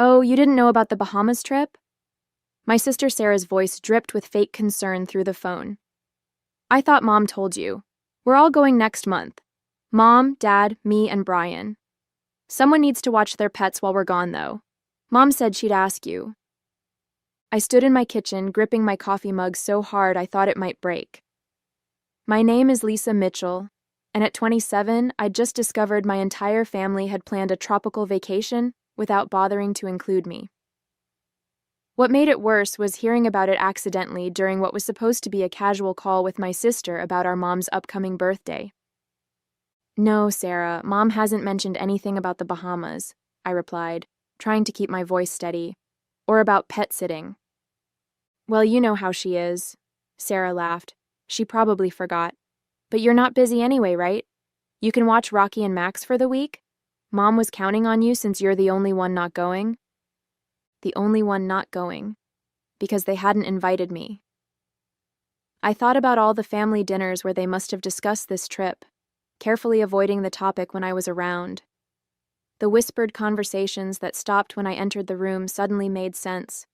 Oh, you didn't know about the Bahamas trip? My sister Sarah's voice dripped with fake concern through the phone. I thought Mom told you. We're all going next month. Mom, Dad, me, and Brian. Someone needs to watch their pets while we're gone, though. Mom said she'd ask you. I stood in my kitchen, gripping my coffee mug so hard I thought it might break. My name is Lisa Mitchell, and at 27, I'd just discovered my entire family had planned a tropical vacation without bothering to include me. What made it worse was hearing about it accidentally during what was supposed to be a casual call with my sister about our mom's upcoming birthday. No, Sarah, Mom hasn't mentioned anything about the Bahamas, I replied, trying to keep my voice steady, or about pet sitting. Well, you know how she is, Sarah laughed. She probably forgot. But you're not busy anyway, right? You can watch Rocky and Max for the week? Mom was counting on you since you're the only one not going. The only one not going, because they hadn't invited me. I thought about all the family dinners where they must have discussed this trip, carefully avoiding the topic when I was around. The whispered conversations that stopped when I entered the room suddenly made sense.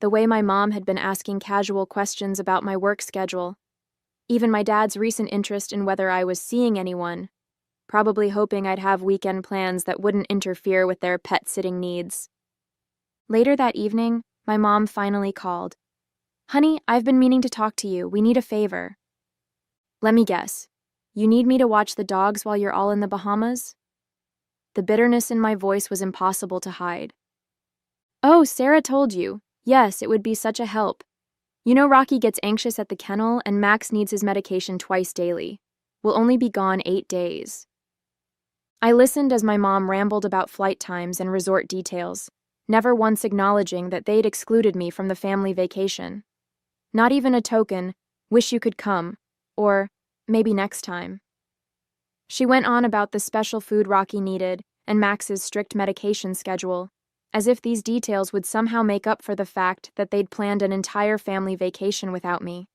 The way my mom had been asking casual questions about my work schedule, even my dad's recent interest in whether I was seeing anyone, probably hoping I'd have weekend plans that wouldn't interfere with their pet-sitting needs. Later that evening, my mom finally called. Honey, I've been meaning to talk to you. We need a favor. Let me guess. You need me to watch the dogs while you're all in the Bahamas? The bitterness in my voice was impossible to hide. Oh, Sarah told you. Yes, it would be such a help. You know Rocky gets anxious at the kennel and Max needs his medication twice daily. We'll only be gone 8 days. I listened as my mom rambled about flight times and resort details, never once acknowledging that they'd excluded me from the family vacation. Not even a token, wish you could come, or maybe next time. She went on about the special food Rocky needed and Max's strict medication schedule, as if these details would somehow make up for the fact that they'd planned an entire family vacation without me.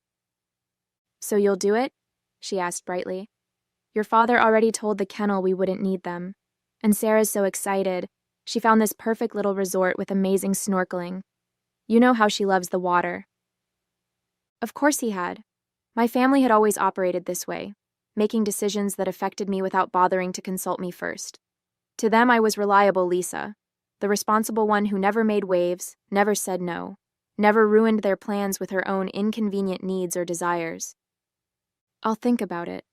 So you'll do it? She asked brightly. Your father already told the kennel we wouldn't need them, and Sarah's so excited. She found this perfect little resort with amazing snorkeling. You know how she loves the water. Of course he had. My family had always operated this way, making decisions that affected me without bothering to consult me first. To them, I was reliable Lisa, the responsible one who never made waves, never said no, never ruined their plans with her own inconvenient needs or desires. I'll think about it,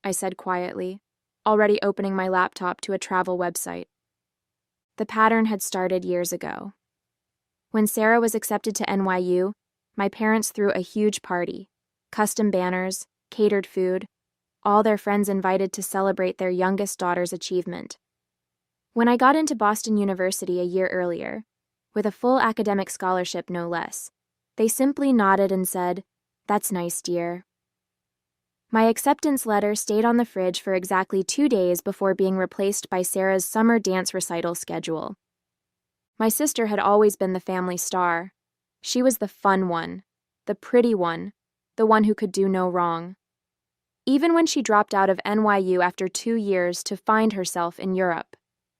I said quietly, already opening my laptop to a travel website. The pattern had started years ago. When Sarah was accepted to NYU, my parents threw a huge party, custom banners, catered food, all their friends invited to celebrate their youngest daughter's achievement. When I got into Boston University a year earlier, with a full academic scholarship no less, they simply nodded and said, "That's nice, dear." My acceptance letter stayed on the fridge for exactly 2 days before being replaced by Sarah's summer dance recital schedule. My sister had always been the family star. She was the fun one, the pretty one, the one who could do no wrong. Even when she dropped out of NYU after 2 years to find herself in Europe,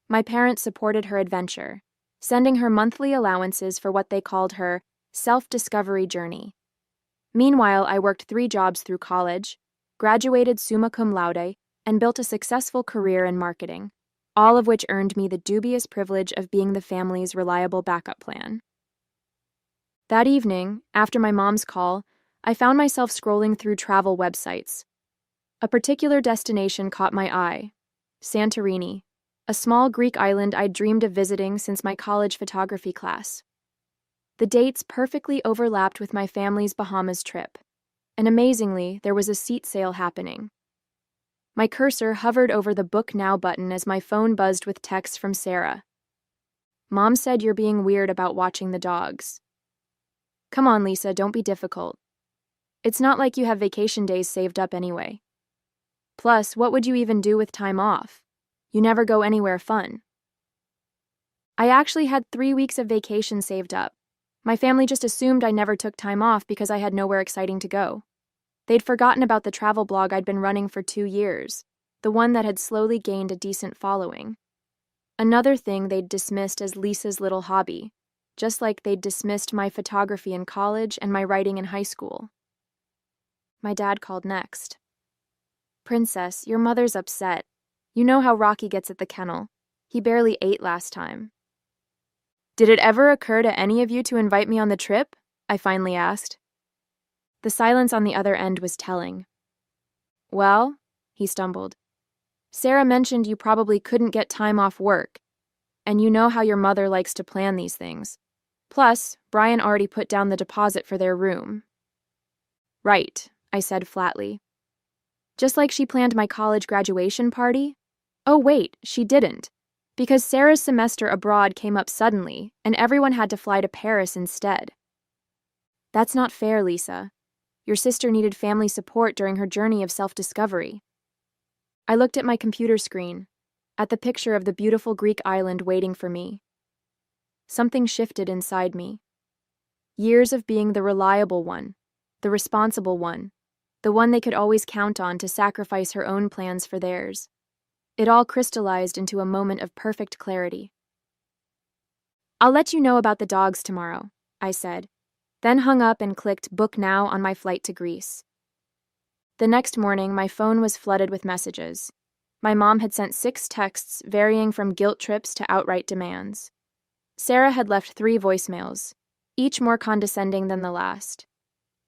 my parents supported her adventure, sending her monthly allowances for what they called her self-discovery journey. Meanwhile, I worked 3 jobs through college, graduated summa cum laude, and built a successful career in marketing, all of which earned me the dubious privilege of being the family's reliable backup plan. That evening, after my mom's call, I found myself scrolling through travel websites. A particular destination caught my eye: Santorini, a small Greek island I'd dreamed of visiting since my college photography class. The dates perfectly overlapped with my family's Bahamas trip, and amazingly, there was a seat sale happening. My cursor hovered over the Book Now button as my phone buzzed with texts from Sarah. Mom said you're being weird about watching the dogs. Come on, Lisa, don't be difficult. It's not like you have vacation days saved up anyway. Plus, what would you even do with time off? You never go anywhere fun. I actually had 3 weeks of vacation saved up. My family just assumed I never took time off because I had nowhere exciting to go. They'd forgotten about the travel blog I'd been running for 2 years, the one that had slowly gained a decent following. Another thing they'd dismissed as Lisa's little hobby, just like they'd dismissed my photography in college and my writing in high school. My dad called next. "Princess, your mother's upset. You know how Rocky gets at the kennel. He barely ate last time." "Did it ever occur to any of you to invite me on the trip?" I finally asked. The silence on the other end was telling. "Well," he stumbled, "Sarah mentioned you probably couldn't get time off work, and you know how your mother likes to plan these things. Plus, Brian already put down the deposit for their room." "Right," I said flatly. "Just like she planned my college graduation party? Oh wait, she didn't, because Sarah's semester abroad came up suddenly, and everyone had to fly to Paris instead." "That's not fair, Lisa. Your sister needed family support during her journey of self-discovery." I looked at my computer screen, at the picture of the beautiful Greek island waiting for me. Something shifted inside me. Years of being the reliable one, the responsible one, the one they could always count on to sacrifice her own plans for theirs. It all crystallized into a moment of perfect clarity. "I'll let you know about the dogs tomorrow," I said, then hung up and clicked Book Now on my flight to Greece. The next morning, my phone was flooded with messages. My mom had sent 6 texts varying from guilt trips to outright demands. Sarah had left 3 voicemails, each more condescending than the last.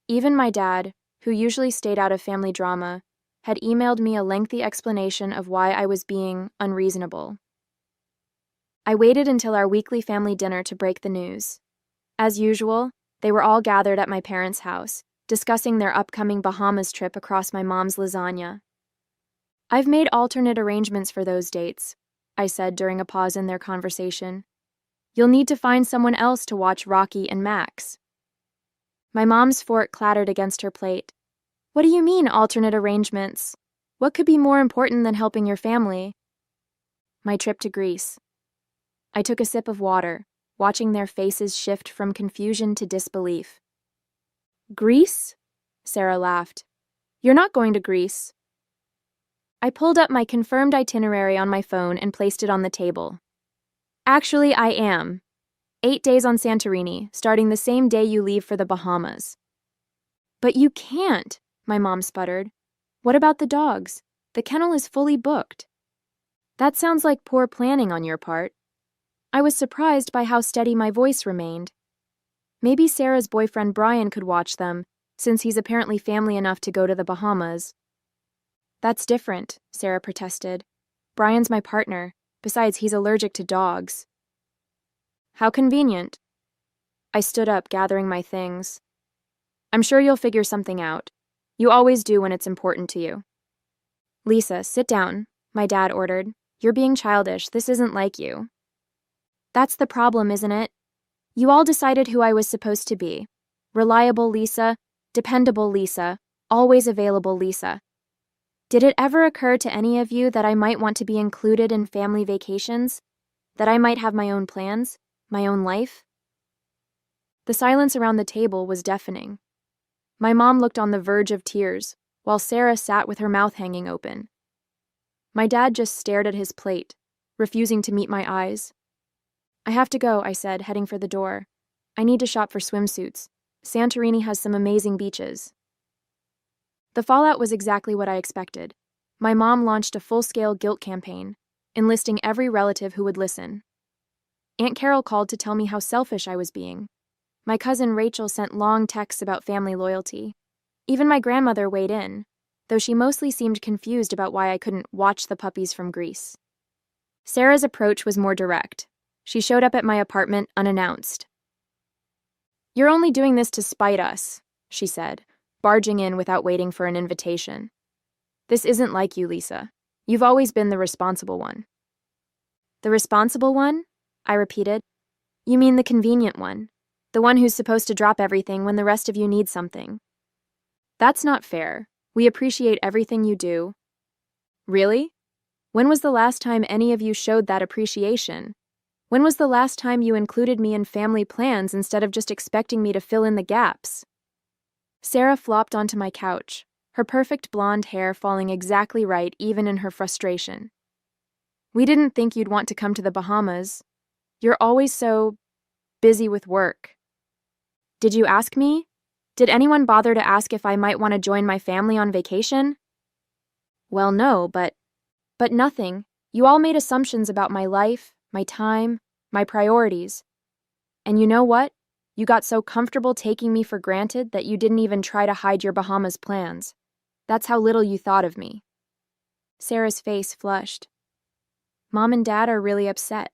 Even my dad, who usually stayed out of family drama, had emailed me a lengthy explanation of why I was being unreasonable. I waited until our weekly family dinner to break the news. As usual, they were all gathered at my parents' house, discussing their upcoming Bahamas trip across my mom's lasagna. "I've made alternate arrangements for those dates," I said during a pause in their conversation. "You'll need to find someone else to watch Rocky and Max." My mom's fork clattered against her plate. "What do you mean, alternate arrangements? What could be more important than helping your family?" "My trip to Greece." I took a sip of water, watching their faces shift from confusion to disbelief. "Greece?" Sarah laughed. "You're not going to Greece." I pulled up my confirmed itinerary on my phone and placed it on the table. "Actually, I am. 8 days on Santorini, starting the same day you leave for the Bahamas." "But you can't," my mom sputtered. "What about the dogs? The kennel is fully booked." "That sounds like poor planning on your part." I was surprised by how steady my voice remained. Maybe Sarah's boyfriend Brian could watch them, since he's apparently family enough to go to the Bahamas. "That's different," Sarah protested. "Brian's my partner. Besides, he's allergic to dogs." "How convenient." I stood up, gathering my things. "I'm sure you'll figure something out. You always do when it's important to you." "Lisa, sit down," my dad ordered. "You're being childish. This isn't like you." "That's the problem, isn't it? You all decided who I was supposed to be. Reliable Lisa, dependable Lisa, always available Lisa. Did it ever occur to any of you that I might want to be included in family vacations? That I might have my own plans, my own life?" The silence around the table was deafening. My mom looked on the verge of tears, while Sarah sat with her mouth hanging open. My dad just stared at his plate, refusing to meet my eyes. "I have to go," I said, heading for the door. "I need to shop for swimsuits. Santorini has some amazing beaches." The fallout was exactly what I expected. My mom launched a full-scale guilt campaign, enlisting every relative who would listen. Aunt Carol called to tell me how selfish I was being. My cousin Rachel sent long texts about family loyalty. Even my grandmother weighed in, though she mostly seemed confused about why I couldn't watch the puppies from Greece. Sarah's approach was more direct. She showed up at my apartment unannounced. "You're only doing this to spite us," she said, barging in without waiting for an invitation. "This isn't like you, Lisa. You've always been the responsible one." "The responsible one?" I repeated. "You mean the convenient one, the one who's supposed to drop everything when the rest of you need something." "That's not fair. We appreciate everything you do." "Really? When was the last time any of you showed that appreciation? When was the last time you included me in family plans instead of just expecting me to fill in the gaps?" Sarah flopped onto my couch, her perfect blonde hair falling exactly right even in her frustration. We didn't think you'd want to come to the Bahamas. You're always so busy with work. Did you ask me? Did anyone bother to ask if I might want to join my family on vacation? Well, no, but nothing. You all made assumptions about my life, my time, my priorities. And you know what? You got so comfortable taking me for granted that you didn't even try to hide your Bahamas plans. That's how little you thought of me. Sarah's face flushed. Mom and Dad are really upset.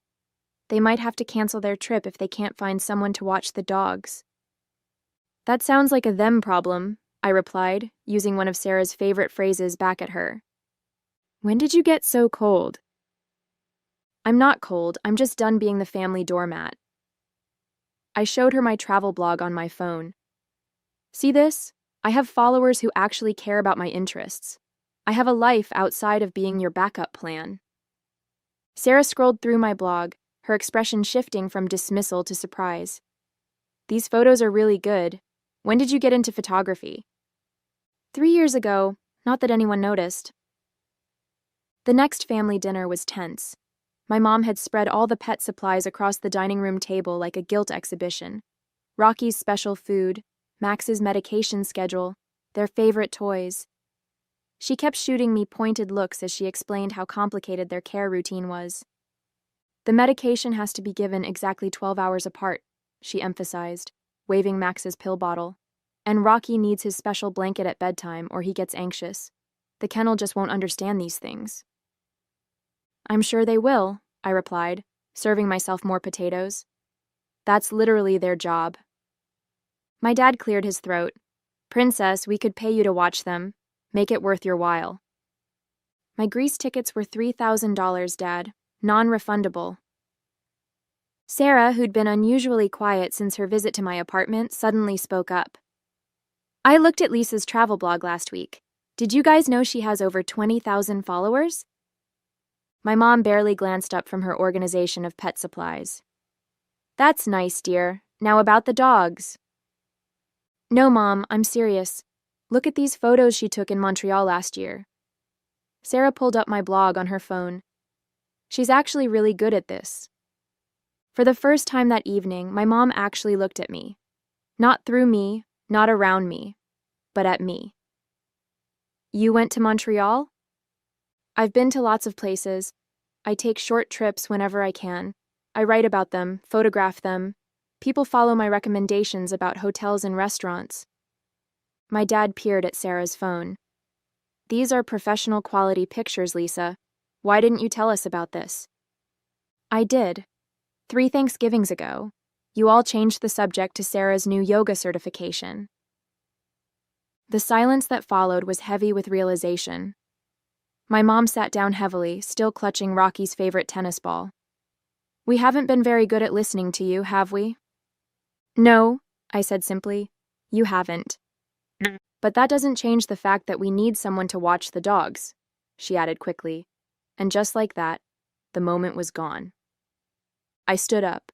They might have to cancel their trip if they can't find someone to watch the dogs. That sounds like a them problem, I replied, using one of Sarah's favorite phrases back at her. When did you get so cold? I'm not cold, I'm just done being the family doormat. I showed her my travel blog on my phone. See this? I have followers who actually care about my interests. I have a life outside of being your backup plan. Sarah scrolled through my blog, her expression shifting from dismissal to surprise. These photos are really good. When did you get into photography? 3 years ago, not that anyone noticed. The next family dinner was tense. My mom had spread all the pet supplies across the dining room table like a guilt exhibition. Rocky's special food, Max's medication schedule, their favorite toys. She kept shooting me pointed looks as she explained how complicated their care routine was. The medication has to be given exactly 12 hours apart, she emphasized, waving Max's pill bottle. And Rocky needs his special blanket at bedtime or he gets anxious. The kennel just won't understand these things. I'm sure they will, I replied, serving myself more potatoes. That's literally their job. My dad cleared his throat. Princess, we could pay you to watch them. Make it worth your while. My Greece tickets were $3,000, Dad. Non-refundable. Sarah, who'd been unusually quiet since her visit to my apartment, suddenly spoke up. I looked at Lisa's travel blog last week. Did you guys know she has over 20,000 followers? My mom barely glanced up from her organization of pet supplies. That's nice, dear. Now about the dogs. No, Mom, I'm serious. Look at these photos she took in Montreal last year. Sarah pulled up my blog on her phone. She's actually really good at this. For the first time that evening, my mom actually looked at me. Not through me, not around me, but at me. You went to Montreal? I've been to lots of places. I take short trips whenever I can. I write about them, photograph them. People follow my recommendations about hotels and restaurants. My dad peered at Sarah's phone. These are professional quality pictures, Lisa. Why didn't you tell us about this? I did. 3 Thanksgivings ago. You all changed the subject to Sarah's new yoga certification. The silence that followed was heavy with realization. My mom sat down heavily, still clutching Rocky's favorite tennis ball. We haven't been very good at listening to you, have we? No, I said simply. You haven't. But that doesn't change the fact that we need someone to watch the dogs, she added quickly. And just like that, the moment was gone. I stood up.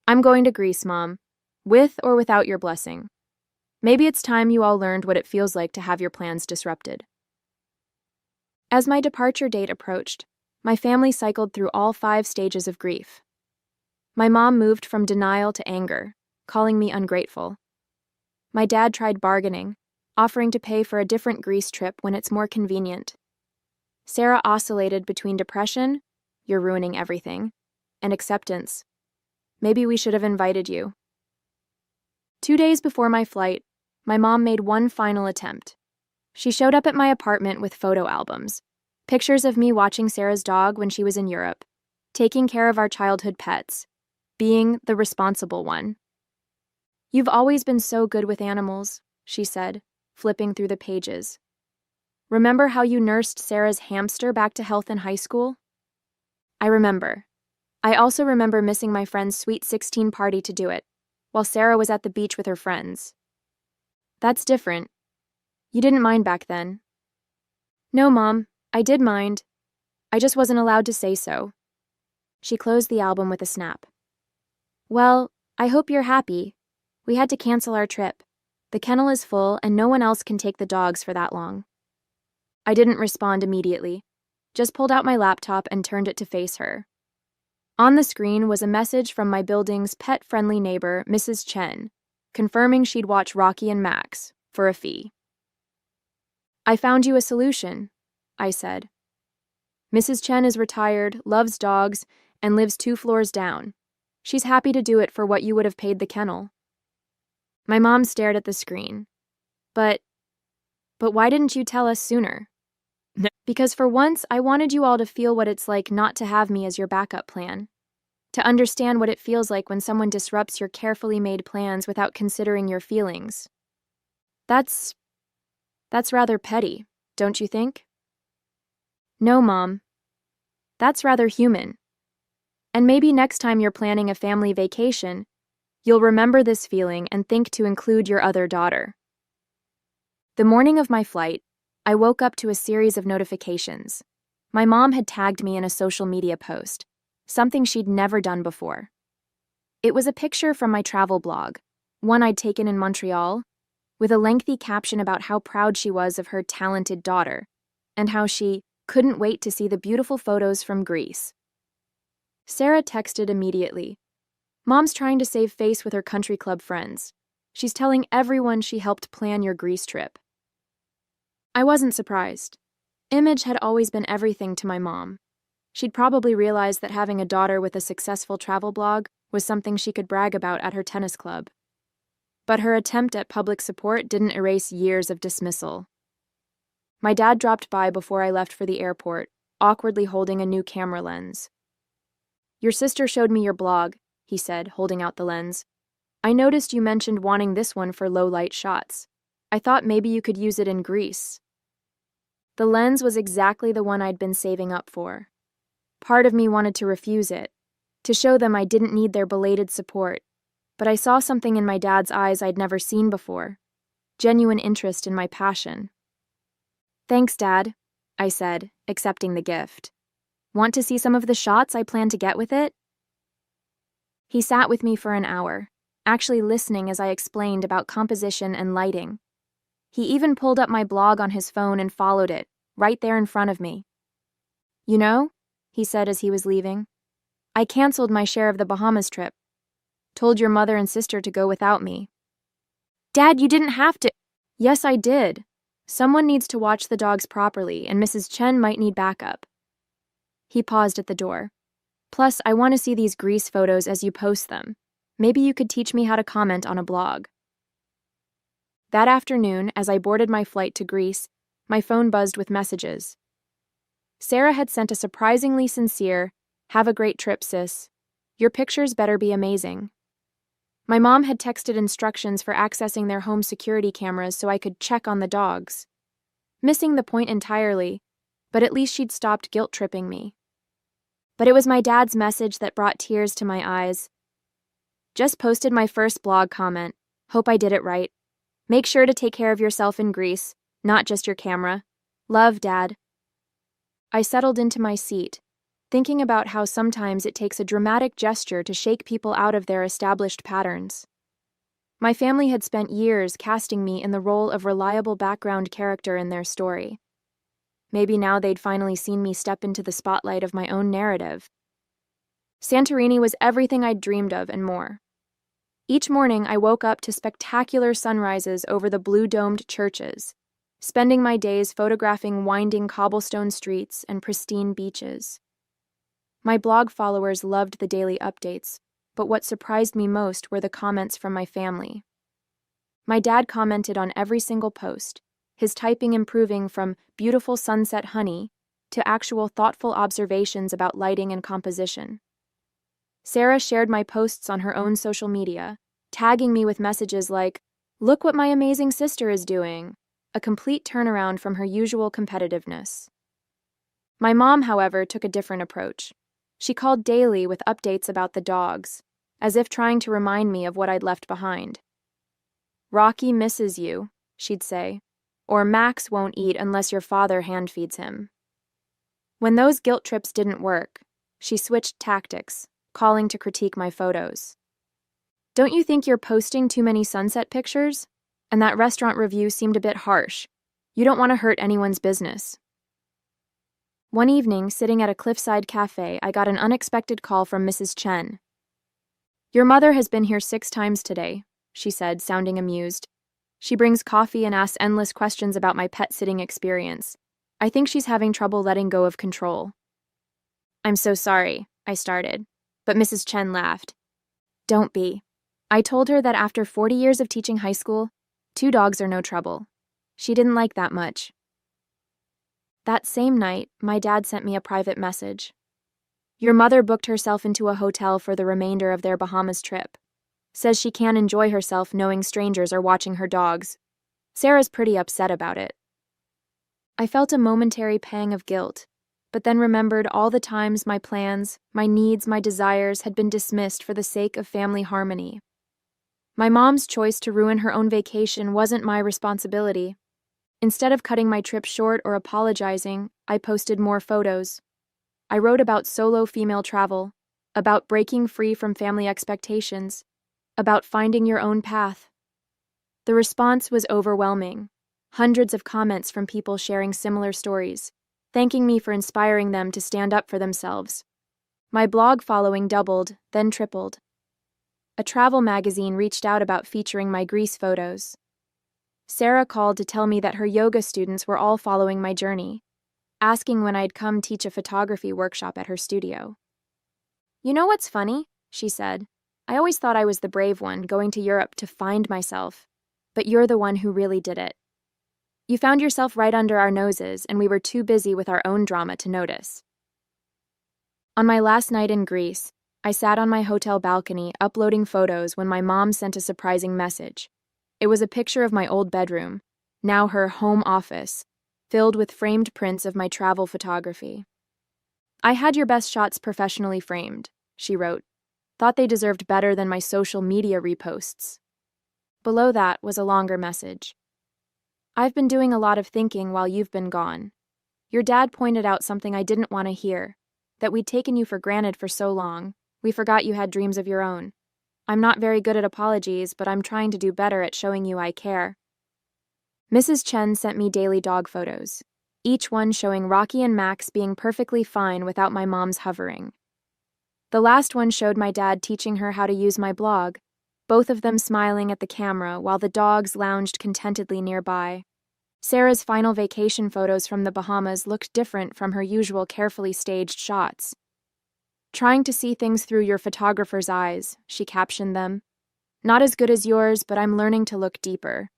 I'm going to Greece, Mom, with or without your blessing. Maybe it's time you all learned what it feels like to have your plans disrupted. As my departure date approached, my family cycled through all 5 stages of grief. My mom moved from denial to anger, calling me ungrateful. My dad tried bargaining, offering to pay for a different Greece trip when it's more convenient. Sarah oscillated between depression, you're ruining everything, and acceptance. Maybe we should have invited you. 2 days before my flight, my mom made one final attempt. She showed up at my apartment with photo albums, pictures of me watching Sarah's dog when she was in Europe, taking care of our childhood pets, being the responsible one. You've always been so good with animals, she said, flipping through the pages. Remember how you nursed Sarah's hamster back to health in high school? I remember. I also remember missing my friend's sweet 16 party to do it, while Sarah was at the beach with her friends. That's different. You didn't mind back then. No, Mom, I did mind. I just wasn't allowed to say so. She closed the album with a snap. Well, I hope you're happy. We had to cancel our trip. The kennel is full and no one else can take the dogs for that long. I didn't respond immediately. just pulled out my laptop and turned it to face her. On the screen was a message from my building's pet-friendly neighbor, Mrs. Chen, confirming she'd watch Rocky and Max for a fee. "I found you a solution," I said. "Mrs. Chen is retired, loves dogs, and lives 2 floors down. She's happy to do it for what you would have paid the kennel." My mom stared at the screen. But why didn't you tell us sooner?" "Because for once, I wanted you all to feel what it's like not to have me as your backup plan. To understand what it feels like when someone disrupts your carefully made plans without considering your feelings. That's rather petty, don't you think?" "No, Mom. That's rather human. And maybe next time you're planning a family vacation, you'll remember this feeling and think to include your other daughter." The morning of my flight, I woke up to a series of notifications. My mom had tagged me in a social media post, something she'd never done before. It was a picture from my travel blog, one I'd taken in Montreal, with a lengthy caption about how proud she was of her talented daughter, and how she couldn't wait to see the beautiful photos from Greece. Sarah texted immediately. "Mom's trying to save face with her country club friends. She's telling everyone she helped plan your Greece trip." I wasn't surprised. Image had always been everything to my mom. She'd probably realized that having a daughter with a successful travel blog was something she could brag about at her tennis club. But her attempt at public support didn't erase years of dismissal. My dad dropped by before I left for the airport, awkwardly holding a new camera lens. "Your sister showed me your blog," he said, holding out the lens. "I noticed you mentioned wanting this one for low-light shots. I thought maybe you could use it in Greece." The lens was exactly the one I'd been saving up for. Part of me wanted to refuse it, to show them I didn't need their belated support, but I saw something in my dad's eyes I'd never seen before, genuine interest in my passion. "Thanks, Dad," I said, accepting the gift. "Want to see some of the shots I plan to get with it?" He sat with me for an hour, actually listening as I explained about composition and lighting. He even pulled up my blog on his phone and followed it, right there in front of me. "You know," he said as he was leaving, "I canceled my share of the Bahamas trip. Told your mother and sister to go without me." "Dad, you didn't have to." "Yes, I did. Someone needs to watch the dogs properly, and Mrs. Chen might need backup." He paused at the door. "Plus, I want to see these Greece photos as you post them. Maybe you could teach me how to comment on a blog." That afternoon, as I boarded my flight to Greece, my phone buzzed with messages. Sarah had sent a surprisingly sincere, "Have a great trip, sis. Your pictures better be amazing." My mom had texted instructions for accessing their home security cameras so I could check on the dogs. Missing the point entirely, but at least she'd stopped guilt-tripping me. But it was my dad's message that brought tears to my eyes. "Just posted my first blog comment. Hope I did it right. Make sure to take care of yourself in Greece, not just your camera. Love, Dad." I settled into my seat, thinking about how sometimes it takes a dramatic gesture to shake people out of their established patterns. My family had spent years casting me in the role of reliable background character in their story. Maybe now they'd finally seen me step into the spotlight of my own narrative. Santorini was everything I'd dreamed of and more. Each morning, I woke up to spectacular sunrises over the blue-domed churches, spending my days photographing winding cobblestone streets and pristine beaches. My blog followers loved the daily updates, but what surprised me most were the comments from my family. My dad commented on every single post, his typing improving from "beautiful sunset honey" to actual thoughtful observations about lighting and composition. Sarah shared my posts on her own social media, tagging me with messages like, "Look what my amazing sister is doing," a complete turnaround from her usual competitiveness. My mom, however, took a different approach. She called daily with updates about the dogs, as if trying to remind me of what I'd left behind. "Rocky misses you," she'd say, or "Max won't eat unless your father hand-feeds him." When those guilt trips didn't work, she switched tactics, calling to critique my photos. "Don't you think you're posting too many sunset pictures? And that restaurant review seemed a bit harsh. You don't want to hurt anyone's business." One evening, sitting at a cliffside cafe, I got an unexpected call from Mrs. Chen. "Your mother has been here 6 times today," she said, sounding amused. "She brings coffee and asks endless questions about my pet sitting experience. I think she's having trouble letting go of control." "I'm so sorry," I started, but Mrs. Chen laughed. "Don't be. I told her that after 40 years of teaching high school, 2 dogs are no trouble. She didn't like that much." That same night, my dad sent me a private message. "Your mother booked herself into a hotel for the remainder of their Bahamas trip. Says she can't enjoy herself knowing strangers are watching her dogs. Sarah's pretty upset about it." I felt a momentary pang of guilt, but then remembered all the times my plans, my needs, my desires had been dismissed for the sake of family harmony. My mom's choice to ruin her own vacation wasn't my responsibility. Instead of cutting my trip short or apologizing, I posted more photos. I wrote about solo female travel, about breaking free from family expectations, about finding your own path. The response was overwhelming. Hundreds of comments from people sharing similar stories, thanking me for inspiring them to stand up for themselves. My blog following doubled, then tripled. A travel magazine reached out about featuring my Greece photos. Sarah called to tell me that her yoga students were all following my journey, asking when I'd come teach a photography workshop at her studio. "You know what's funny?" she said. "I always thought I was the brave one going to Europe to find myself, but you're the one who really did it. You found yourself right under our noses, and we were too busy with our own drama to notice." On my last night in Greece, I sat on my hotel balcony uploading photos when my mom sent a surprising message. It was a picture of my old bedroom, now her home office, filled with framed prints of my travel photography. "I had your best shots professionally framed," she wrote. "Thought they deserved better than my social media reposts." Below that was a longer message. "I've been doing a lot of thinking while you've been gone. Your dad pointed out something I didn't want to hear, that we'd taken you for granted for so long, we forgot you had dreams of your own. I'm not very good at apologies, but I'm trying to do better at showing you I care." Mrs. Chen sent me daily dog photos, each one showing Rocky and Max being perfectly fine without my mom's hovering. The last one showed my dad teaching her how to use my blog, both of them smiling at the camera while the dogs lounged contentedly nearby. Sarah's final vacation photos from the Bahamas looked different from her usual carefully staged shots. "Trying to see things through your photographer's eyes," she captioned them. "Not as good as yours, but I'm learning to look deeper."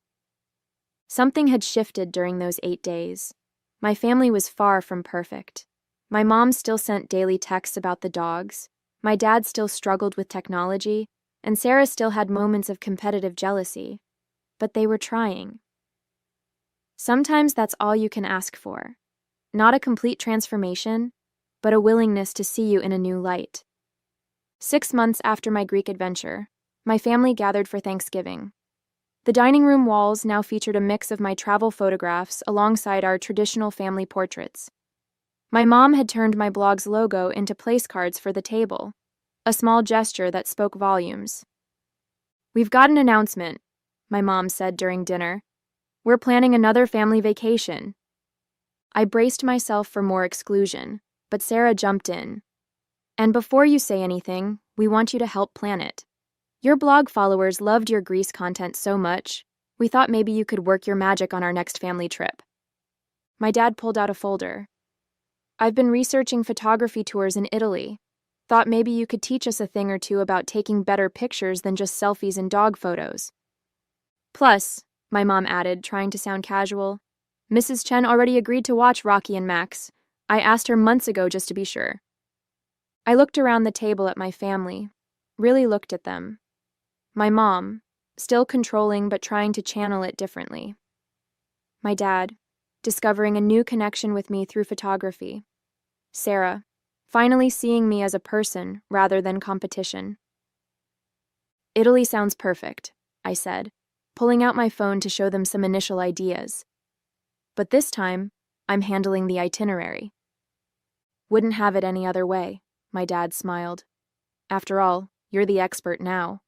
Something had shifted during those 8 days. My family was far from perfect. My mom still sent daily texts about the dogs, my dad still struggled with technology, and Sarah still had moments of competitive jealousy. But they were trying. Sometimes that's all you can ask for. Not a complete transformation, but a willingness to see you in a new light. 6 months after my Greek adventure, my family gathered for Thanksgiving. The dining room walls now featured a mix of my travel photographs alongside our traditional family portraits. My mom had turned my blog's logo into place cards for the table, a small gesture that spoke volumes. "We've got an announcement," my mom said during dinner. "We're planning another family vacation." I braced myself for more exclusion, but Sarah jumped in. "And before you say anything, we want you to help plan it. Your blog followers loved your Greece content so much, we thought maybe you could work your magic on our next family trip." My dad pulled out a folder. "I've been researching photography tours in Italy. Thought maybe you could teach us a thing or two about taking better pictures than just selfies and dog photos. Plus," my mom added, trying to sound casual, "Mrs. Chen already agreed to watch Rocky and Max. I asked her months ago just to be sure." I looked around the table at my family, really looked at them. My mom, still controlling but trying to channel it differently. My dad, discovering a new connection with me through photography. Sarah, finally seeing me as a person rather than competition. "Italy sounds perfect," I said, pulling out my phone to show them some initial ideas. "But this time, I'm handling the itinerary." "Wouldn't have it any other way," my dad smiled. "After all, you're the expert now."